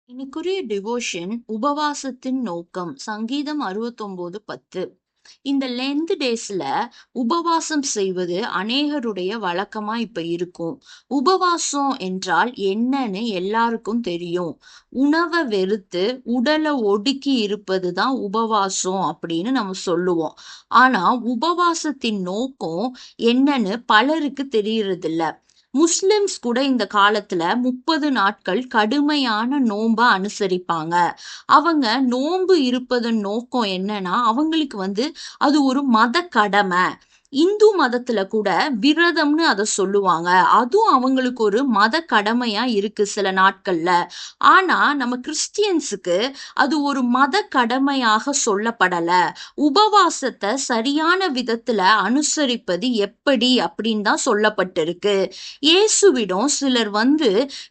இன்னைக்குரிய devotion உபவாசத்தின் நோக்கம் சங்கீதம் 69:10. இந்த லென்த் டேஸ்ல உபவாசம் செய்வது அநேகருடைய வழக்கமா இப்ப இருக்கும். உபவாசம் என்றால் என்னன்னு எல்லாருக்கும் தெரியும். உணவை வெறுத்து உடலை ஒடுக்கி இருப்பதுதான் உபவாசம் அப்படின்னு நம்ம சொல்லுவோம். ஆனா உபவாசத்தின் நோக்கம் என்னன்னு பலருக்கு தெரியறது இல்ல. முஸ்லிம்ஸ் கூட இந்த காலத்துல 30 நாட்கள் கடுமையான நோன்ப அனுசரிப்பாங்க. அவங்க நோன்பு இருப்பதன் நோக்கம் என்னன்னா, அவங்களுக்கு அது ஒரு மத கடமை. இந்து மதத்துல கூட விரதம்னு அதை சொல்லுவாங்க. அதுவும் அவங்களுக்கு ஒரு மத கடமையா இருக்கு சில நாட்கள்ல. ஆனா நம்ம கிறிஸ்டியன்ஸுக்கு அது ஒரு மத கடமையாக சொல்லப்படல. உபவாசத்தை சரியான விதத்துல அனுசரிப்பது எப்படி அப்படின்னு தான் சொல்லப்பட்டிருக்கு. இயேசுவிடம் சிலர்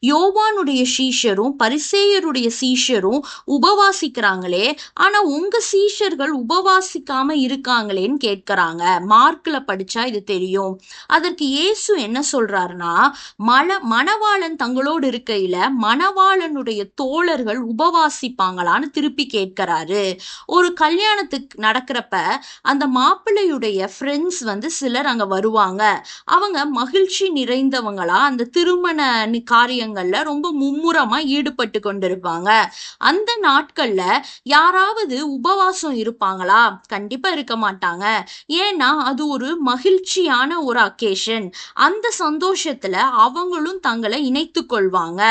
யோவானுடைய சீஷரும் பரிசேயருடைய சீஷரும் உபவாசிக்கிறாங்களே, ஆனா உங்க சீஷர்கள் உபவாசிக்காம இருக்காங்களேன்னு கேட்கிறாங்க. மார்க்ல படிச்சா இது தெரியும். அதற்கு இயேசு என்ன சொல்றாருன்னா, மணவாளன் தங்களோடு இருக்கையில மணவாளனுடைய தோழர்கள் உபவாசிப்பாங்களான்னு திருப்பி கேட்கிறாரு. ஒரு கல்யாணத்துக்கு நடக்கிறப்ப அந்த மாப்பிள்ளையுடைய ஃப்ரெண்ட்ஸ் சிலர் அங்க வருவாங்க. அவங்க மகிழ்ச்சி நிறைந்தவங்களா அந்த திருமண காரியங்கள்ல ரொம்ப மும்முரமா ஈடுபட்டு கொண்டிருப்பாங்க. அந்த நாட்கள்ல யாராவது உபவாசம் இருப்பாங்களா? கண்டிப்பா இருக்க மாட்டாங்க. ஏன்னா அது ஒரு மகிழ்ச்சியான ஒரு அக்கேஷன். அந்த சந்தோஷத்துல அவங்களும் தங்களை இணைத்துக் கொள்வாங்க.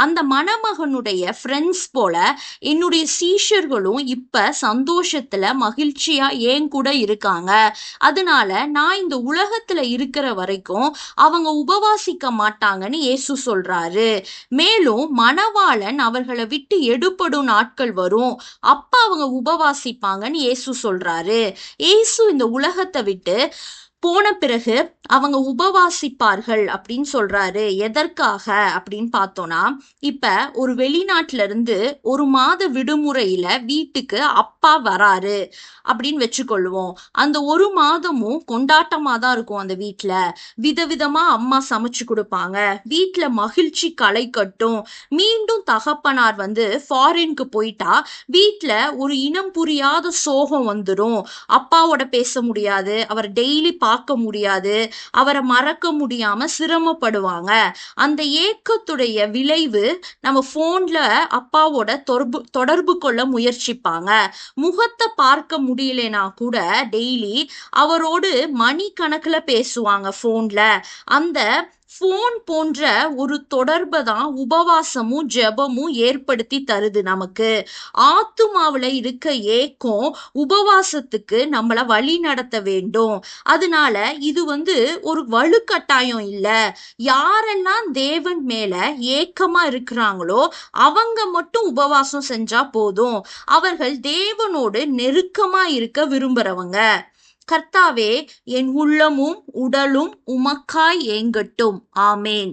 அந்த மணமகனுடைய ஃப்ரெண்ட்ஸ் போல என்னுடைய சீஷர்களும் இப்ப சந்தோஷத்துல மகிழ்ச்சியா ஏன் கூட இருக்காங்க. அதனால நான் இந்த உலகத்துல இருக்கிற வரைக்கும் அவங்க உபவாசிக்க மாட்டாங்கன்னு இயேசு சொல்றாரு. மேலும் மணவாளன் அவர்களை விட்டு எடுபடும் நாட்கள் வரும். அப்ப அவங்க உபவாசிப்பாங்கன்னு இயேசு சொல்றாரு. இயேசு இந்த உலகத்தை விட்டு போன பிறகு அவங்க உபவாசிப்பார்கள் அப்படின்னு சொல்றாரு. எதற்காக அப்படின்னு பார்த்தோம்னா, இப்ப ஒரு வெளிநாட்டுல இருந்து ஒரு மாத விடுமுறையில வீட்டுக்கு அப்பா வராரு அப்படின்னு வச்சுக்கொள்வோம். அந்த ஒரு மாதமும் கொண்டாட்டமா தான் இருக்கும். அந்த வீட்டுல விதவிதமா அம்மா சமைச்சு கொடுப்பாங்க. வீட்டுல மகிழ்ச்சி களை கட்டும். மீண்டும் தகப்பனார் ஃபாரினுக்கு போயிட்டா வீட்டுல ஒரு இனம் புரியாத சோகம் வந்துடும். அப்பாவோட பேச முடியாது, அவர் டெய்லி பார்க்க முடியாது, அவரை மறக்க முடியாம சிரமப்படுவாங்க. அந்த ஏக்கத்துடைய விளைவு நம்ம போன்ல அப்பாவோட தொடர்பு கொள்ள முயற்சிப்பாங்க. முகத்தை பார்க்க முடியலனா கூட டெய்லி அவரோடு மணி கணக்குல பேசுவாங்க போன்ல. அந்த போன் போன்ற ஒரு தொடர்பை தான் உபவாசமும் ஜெபமும் ஏற்படுத்தி தருது நமக்கு. ஆத்துமாவுல இருக்க ஏக்கம் உபவாசத்துக்கு நம்மள வழி நடத்த வேண்டும். அதனால இது ஒரு வலுக்கட்டாயம் இல்ல. யாரெல்லாம் தேவன் மேல ஏக்கமா இருக்கிறாங்களோ அவங்க மட்டும் உபவாசம் செஞ்சா போதும். அவர்கள் தேவனோடு நெருக்கமா இருக்க விரும்புறவங்க. கர்த்தாவே, என் உள்ளமும் உடலும் உமக்காய் ஏங்கட்டும். ஆமேன்.